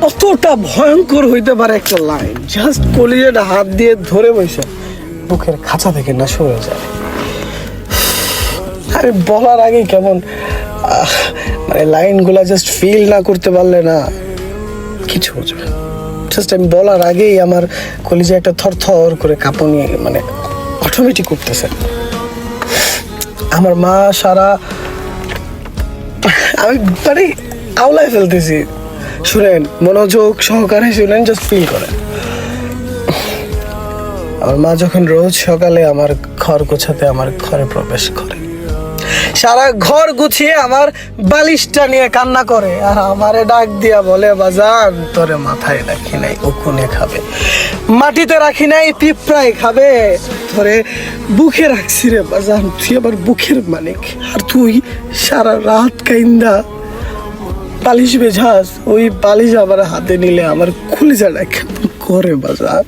কতটা ভয়ঙ্কর হইতে পারে একটা লাইন, জাস্ট কলিজাটা হাত দিয়ে ধরে বসে বুকের খাঁচা থেকে না সরে যায়। আরে বলার আগে কেমন মানে লাইনগুলা জাস্ট ফিল না করতে পারলে না কিছু বুঝবে। জাস্ট আমি বলার আগেই আমার কলিজা একটা থরথর করে কাঁপুনি মানে অটোমেটিক করতেছে। আমার মা সারা আমি মানে আওলায় ফেলতেছি। শুনেন, মনোযোগ সহকারে শুনেন, জাস্ট ফিল করেন। আমার মা যখন রোজ সকালে আমার ঘর গোছাতে আমার ঘরে প্রবেশ করে, সারা ঘর গুছিয়ে আমার বালিশটা নিয়ে কান্না করে আর আমারে ডাক দিয়া বলে, বাজান তোরে মাথায় রাখি নাই উকুনে খাবে, মাটিতে রাখি নাই পিঁপড়ায় খাবে, তোরে বুকে রাখছি রে বাজান, তুই আবার বুকের মালিক। আর তুই সারা রাত কাইন্দা বালিশ বেঝাস, ওই বালিশ আবার হাতে নিলে আমার কলিজাটা কেমন করে বাজান।